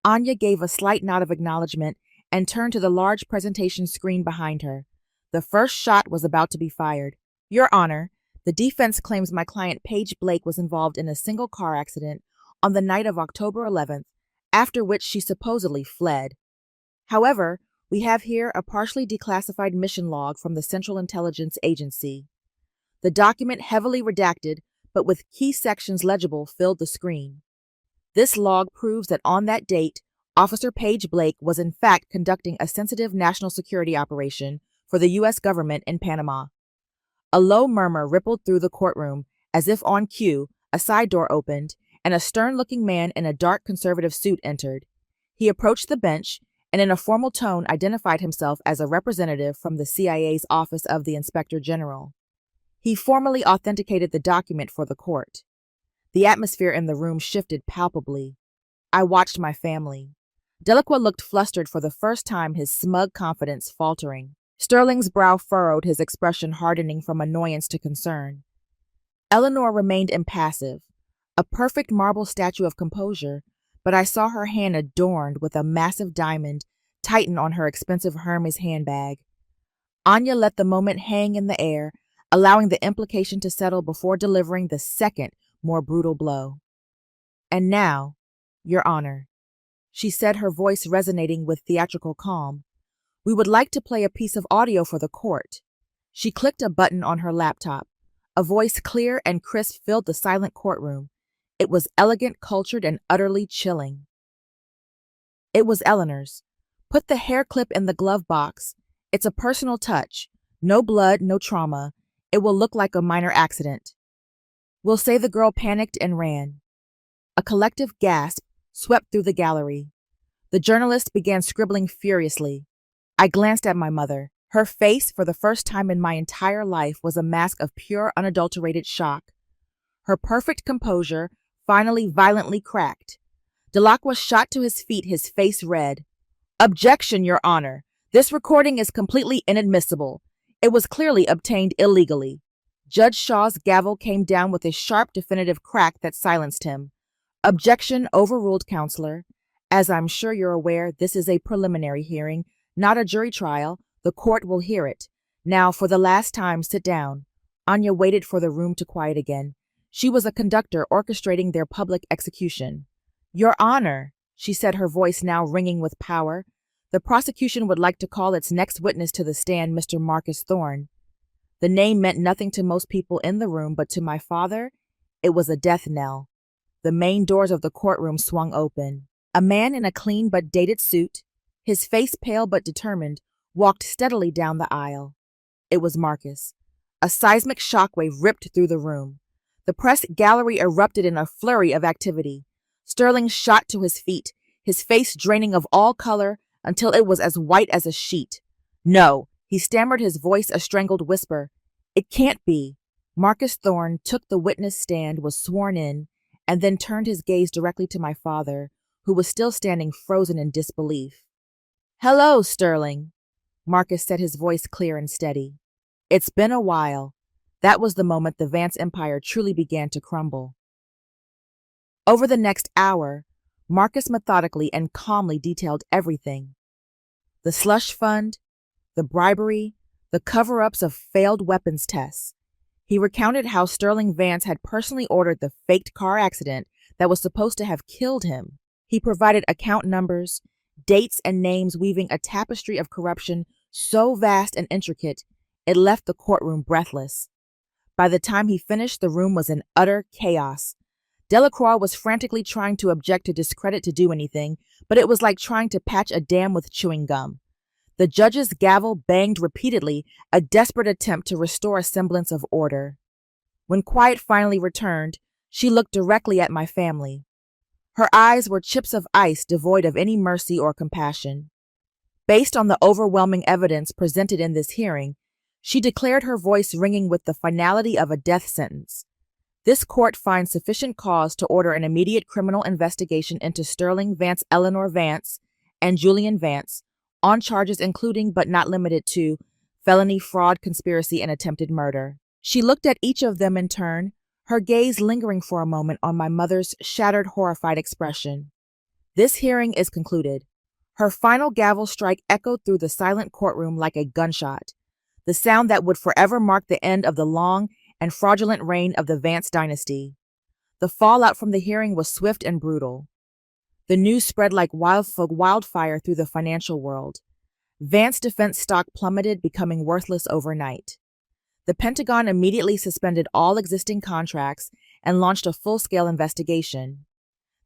Anya gave a slight nod of acknowledgement and turned to the large presentation screen behind her. The first shot was about to be fired. Your Honor, the defense claims my client Paige Blake was involved in a single car accident on the night of October 11th, after which she supposedly fled. However, we have here a partially declassified mission log from the Central Intelligence Agency. The document, heavily redacted, but with key sections legible filled the screen. This log proves that on that date, Officer Paige Blake was in fact conducting a sensitive national security operation for the U.S. government in Panama. A low murmur rippled through the courtroom, as if on cue, a side door opened, and a stern-looking man in a dark conservative suit entered. He approached the bench and in a formal tone identified himself as a representative from the CIA's Office of the Inspector General. He formally authenticated the document for the court. The atmosphere in the room shifted palpably. I watched my family. Delacroix looked flustered for the first time, his smug confidence faltering. Sterling's brow furrowed, his expression hardening from annoyance to concern. Eleanor remained impassive, a perfect marble statue of composure, but I saw her hand adorned with a massive diamond tighten on her expensive Hermes handbag. Anya let the moment hang in the air, allowing the implication to settle before delivering the second, more brutal blow. "And now, Your Honor," she said, her voice resonating with theatrical calm, "we would like to play a piece of audio for the court." She clicked a button on her laptop. A voice clear and crisp filled the silent courtroom. It was elegant, cultured, and utterly chilling. It was Eleanor's. "Put the hair clip in the glove box. It's a personal touch. No blood, no trauma. It will look like a minor accident." We'll say the girl panicked and ran. A collective gasp swept through the gallery. The journalist began scribbling furiously. I glanced at my mother. Her face, for the first time in my entire life, was a mask of pure, unadulterated shock. Her perfect composure finally violently cracked. Delacroix shot to his feet, his face red. "Objection, Your Honor. This recording is completely inadmissible. It was clearly obtained illegally." Judge Shaw's gavel came down with a sharp, definitive crack that silenced him. "Objection overruled, Counselor. As I'm sure you're aware, this is a preliminary hearing, not a jury trial. The court will hear it. Now, for the last time, sit down." Anya waited for the room to quiet again. She was a conductor orchestrating their public execution. "Your Honor," she said, her voice now ringing with power, "the prosecution would like to call its next witness to the stand, Mr. Marcus Thorne." The name meant nothing to most people in the room, but to my father, it was a death knell. The main doors of the courtroom swung open. A man in a clean but dated suit, his face pale but determined, walked steadily down the aisle. It was Marcus. A seismic shockwave ripped through the room. The press gallery erupted in a flurry of activity. Sterling shot to his feet, his face draining of all color until it was as white as a sheet. "No," he stammered, his voice a strangled whisper. "It can't be." Marcus Thorne took the witness stand, was sworn in, and then turned his gaze directly to my father, who was still standing frozen in disbelief. "Hello, Sterling," Marcus said, his voice clear and steady. "It's been a while." That was the moment the Vance empire truly began to crumble. Over the next hour, Marcus methodically and calmly detailed everything. The slush fund, the bribery, the cover-ups of failed weapons tests. He recounted how Sterling Vance had personally ordered the faked car accident that was supposed to have killed him. He provided account numbers, dates, and names, weaving a tapestry of corruption so vast and intricate, it left the courtroom breathless. By the time he finished, the room was in utter chaos. Delacroix was frantically trying to object to discredit to do anything, but it was like trying to patch a dam with chewing gum. The judge's gavel banged repeatedly, a desperate attempt to restore a semblance of order. When quiet finally returned, she looked directly at my family. Her eyes were chips of ice, devoid of any mercy or compassion. Based on the overwhelming evidence presented in this hearing, she declared, her voice ringing with the finality of a death sentence. "This court finds sufficient cause to order an immediate criminal investigation into Sterling Vance, Eleanor Vance, and Julian Vance, on charges including but not limited to felony, fraud, conspiracy, and attempted murder." She looked at each of them in turn, her gaze lingering for a moment on my mother's shattered, horrified expression. "This hearing is concluded." Her final gavel strike echoed through the silent courtroom like a gunshot, the sound that would forever mark the end of the long and fraudulent reign of the Vance dynasty. The fallout from the hearing was swift and brutal. The news spread like wildfire through the financial world. Vance defense stock plummeted, becoming worthless overnight. The Pentagon immediately suspended all existing contracts and launched a full-scale investigation.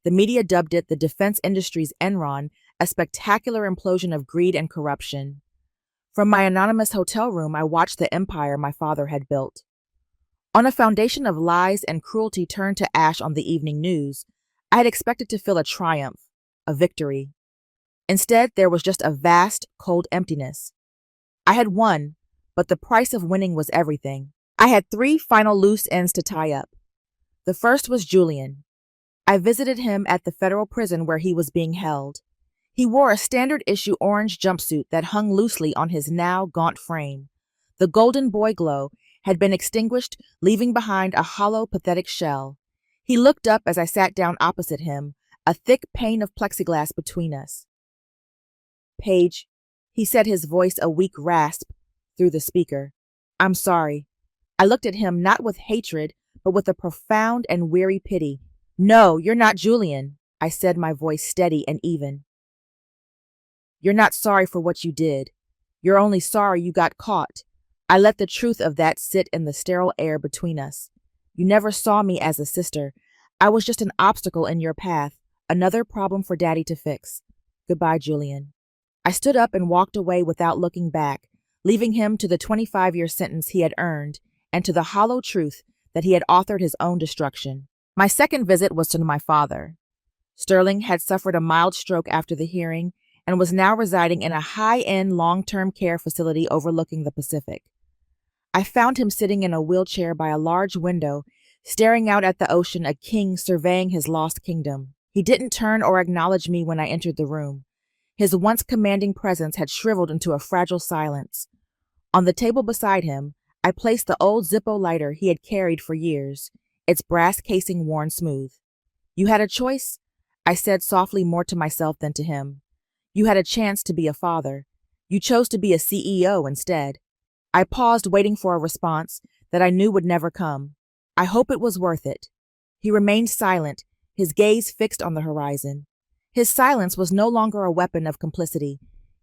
The media dubbed it the defense industry's Enron, a spectacular implosion of greed and corruption. From my anonymous hotel room, I watched the empire my father had built. On a foundation of lies and cruelty turned to ash on the evening news, I had expected to feel a triumph, a victory. Instead, there was just a vast, cold emptiness. I had won, but the price of winning was everything. I had 3 final loose ends to tie up. The first was Julian. I visited him at the federal prison where he was being held. He wore a standard-issue orange jumpsuit that hung loosely on his now gaunt frame. The golden boy glow had been extinguished, leaving behind a hollow, pathetic shell. He looked up as I sat down opposite him, a thick pane of plexiglass between us. "Paige," he said, his voice a weak rasp through the speaker. "I'm sorry." I looked at him not with hatred, but with a profound and weary pity. "No, you're not Julian," I said, my voice steady and even. "You're not sorry for what you did. You're only sorry you got caught." I let the truth of that sit in the sterile air between us. "You never saw me as a sister. I was just an obstacle in your path, another problem for Daddy to fix. Goodbye, Julian." I stood up and walked away without looking back, leaving him to the 25-year sentence he had earned and to the hollow truth that he had authored his own destruction. My second visit was to my father. Sterling had suffered a mild stroke after the hearing and was now residing in a high-end long-term care facility overlooking the Pacific. I found him sitting in a wheelchair by a large window, staring out at the ocean, a king surveying his lost kingdom. He didn't turn or acknowledge me when I entered the room. His once commanding presence had shriveled into a fragile silence. On the table beside him, I placed the old Zippo lighter he had carried for years, its brass casing worn smooth. "You had a choice," I said softly, more to myself than to him. "You had a chance to be a father. You chose to be a CEO instead." I paused, waiting for a response that I knew would never come. "I hope it was worth it." He remained silent, his gaze fixed on the horizon. His silence was no longer a weapon of complicity.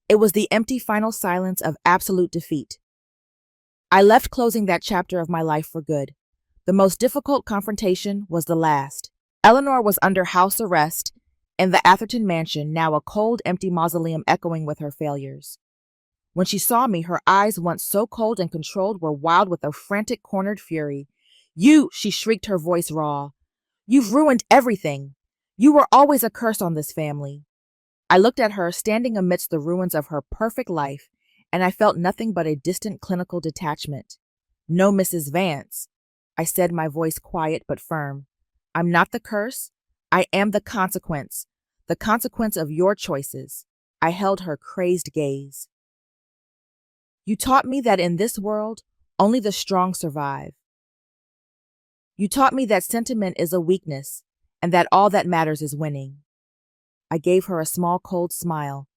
It was the empty final silence of absolute defeat. I left, closing that chapter of my life for good. The most difficult confrontation was the last. Eleanor was under house arrest in the Atherton mansion, now a cold, empty mausoleum echoing with her failures. When she saw me, her eyes, once so cold and controlled, were wild with a frantic, cornered fury. "You," she shrieked, her voice raw. "You've ruined everything. You were always a curse on this family." I looked at her, standing amidst the ruins of her perfect life, and I felt nothing but a distant clinical detachment. "No, Mrs. Vance," I said, my voice quiet but firm. "I'm not the curse. I am the consequence of your choices." I held her crazed gaze. "You taught me that in this world, only the strong survive. You taught me that sentiment is a weakness, and that all that matters is winning." I gave her a small, cold smile.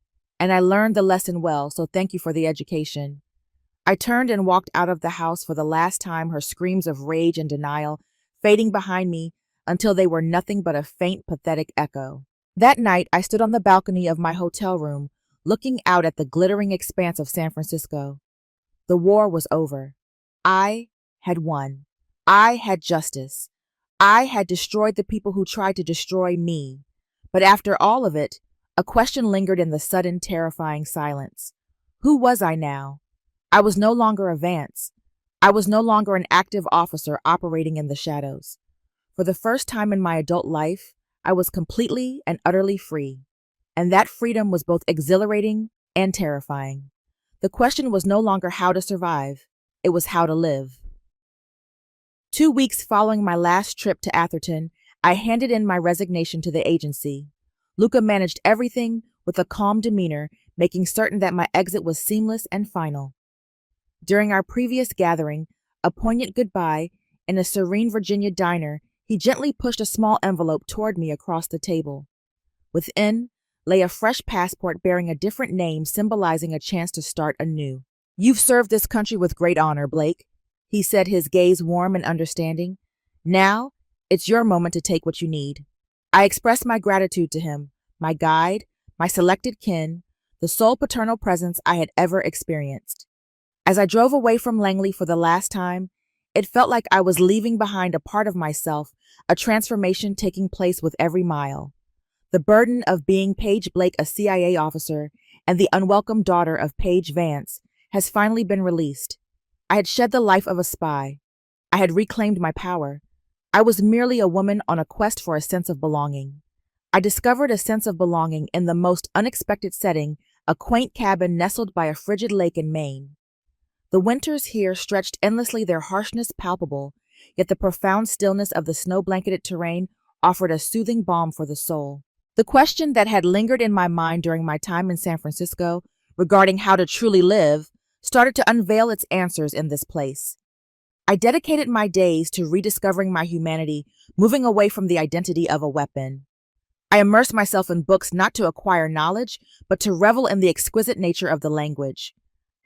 "And I learned the lesson well, so thank you for the education." I turned and walked out of the house for the last time, her screams of rage and denial fading behind me until they were nothing but a faint, pathetic echo. That night, I stood on the balcony of my hotel room, looking out at the glittering expanse of San Francisco. The war was over. I had won. I had justice. I had destroyed the people who tried to destroy me. But after all of it, a question lingered in the sudden, terrifying silence. Who was I now? I was no longer a Vance. I was no longer an active officer operating in the shadows. For the first time in my adult life, I was completely and utterly free. And that freedom was both exhilarating and terrifying. The question was no longer how to survive. It was how to live. 2 weeks following my last trip to Atherton, I handed in my resignation to the agency. Luca managed everything with a calm demeanor, making certain that my exit was seamless and final. During our previous gathering, a poignant goodbye in a serene Virginia diner, he gently pushed a small envelope toward me across the table. Within lay a fresh passport bearing a different name, symbolizing a chance to start anew. "You've served this country with great honor, Blake," he said, his gaze warm and understanding. "Now, it's your moment to take what you need." I expressed my gratitude to him, my guide, my selected kin, the sole paternal presence I had ever experienced. As I drove away from Langley for the last time, it felt like I was leaving behind a part of myself, a transformation taking place with every mile. The burden of being Paige Blake, a CIA officer, and the unwelcome daughter of Paige Vance, has finally been released. I had shed the life of a spy. I had reclaimed my power. I was merely a woman on a quest for a sense of belonging. I discovered a sense of belonging in the most unexpected setting, a quaint cabin nestled by a frigid lake in Maine. The winters here stretched endlessly, their harshness palpable, yet the profound stillness of the snow-blanketed terrain offered a soothing balm for the soul. The question that had lingered in my mind during my time in San Francisco regarding how to truly live started to unveil its answers in this place. I dedicated my days to rediscovering my humanity, moving away from the identity of a weapon. I immersed myself in books not to acquire knowledge, but to revel in the exquisite nature of the language.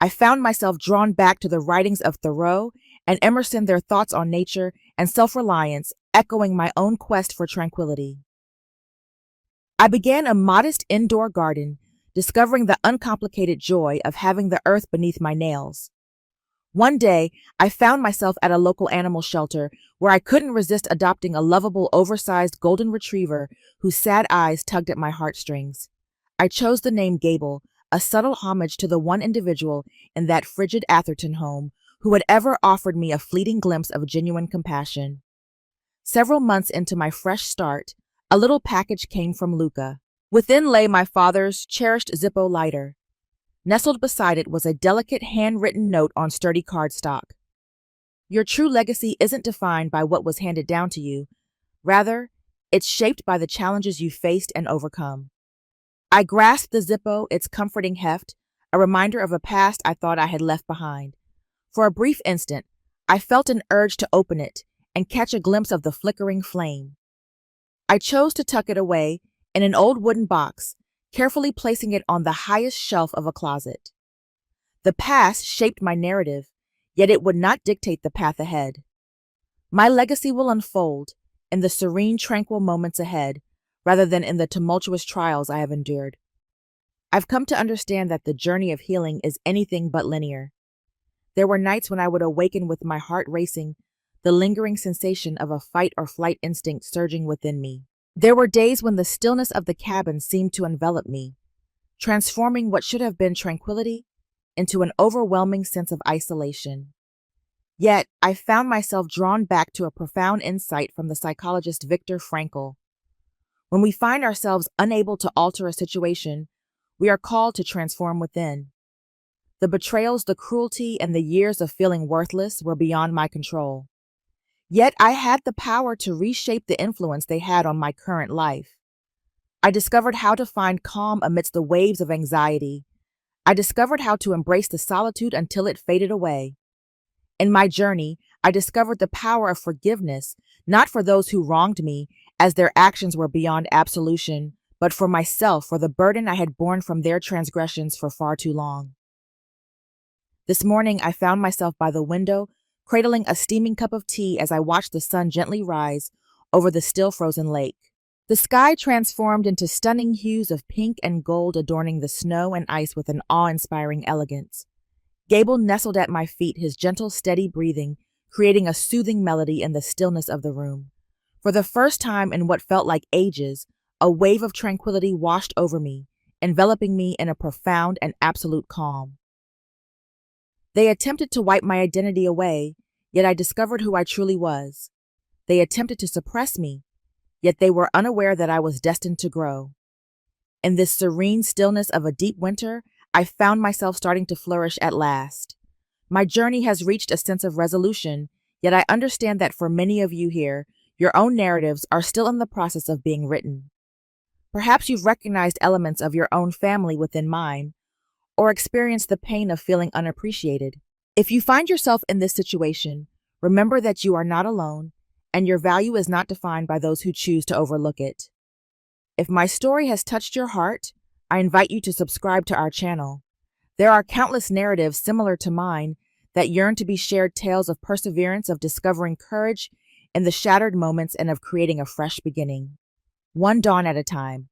I found myself drawn back to the writings of Thoreau and Emerson, their thoughts on nature and self-reliance, echoing my own quest for tranquility. I began a modest indoor garden, discovering the uncomplicated joy of having the earth beneath my nails. One day, I found myself at a local animal shelter where I couldn't resist adopting a lovable, oversized golden retriever whose sad eyes tugged at my heartstrings. I chose the name Gable, a subtle homage to the one individual in that frigid Atherton home who had ever offered me a fleeting glimpse of genuine compassion. Several months into my fresh start, a little package came from Luca. Within lay my father's cherished Zippo lighter. Nestled beside it was a delicate handwritten note on sturdy cardstock. Your true legacy isn't defined by what was handed down to you. Rather, it's shaped by the challenges you faced and overcome. I grasped the Zippo, its comforting heft, a reminder of a past I thought I had left behind. For a brief instant, I felt an urge to open it and catch a glimpse of the flickering flame. I chose to tuck it away in an old wooden box, carefully placing it on the highest shelf of a closet. The past shaped my narrative, yet it would not dictate the path ahead. My legacy will unfold in the serene, tranquil moments ahead, rather than in the tumultuous trials I have endured. I've come to understand that the journey of healing is anything but linear. There were nights when I would awaken with my heart racing, the lingering sensation of a fight or flight instinct surging within me. There were days when the stillness of the cabin seemed to envelop me, transforming what should have been tranquility into an overwhelming sense of isolation. Yet, I found myself drawn back to a profound insight from the psychologist Viktor Frankl. When we find ourselves unable to alter a situation, we are called to transform within. The betrayals, the cruelty, and the years of feeling worthless were beyond my control. Yet I had the power to reshape the influence they had on my current life. I discovered how to find calm amidst the waves of anxiety. I discovered how to embrace the solitude until it faded away. In my journey, I discovered the power of forgiveness, not for those who wronged me, as their actions were beyond absolution, but for myself, for the burden I had borne from their transgressions for far too long. This morning, I found myself by the window, cradling a steaming cup of tea as I watched the sun gently rise over the still frozen lake. The sky transformed into stunning hues of pink and gold, adorning the snow and ice with an awe-inspiring elegance. Gable nestled at my feet, his gentle, steady breathing creating a soothing melody in the stillness of the room. For the first time in what felt like ages, a wave of tranquility washed over me, enveloping me in a profound and absolute calm. They attempted to wipe my identity away, yet I discovered who I truly was. They attempted to suppress me, yet they were unaware that I was destined to grow. In this serene stillness of a deep winter, I found myself starting to flourish at last. My journey has reached a sense of resolution, yet I understand that for many of you here, your own narratives are still in the process of being written. Perhaps you've recognized elements of your own family within mine, or experienced the pain of feeling unappreciated. If you find yourself in this situation, remember that you are not alone, and your value is not defined by those who choose to overlook it. If my story has touched your heart, I invite you to subscribe to our channel. There are countless narratives similar to mine that yearn to be shared, tales of perseverance, of discovering courage in the shattered moments, and of creating a fresh beginning. One dawn at a time.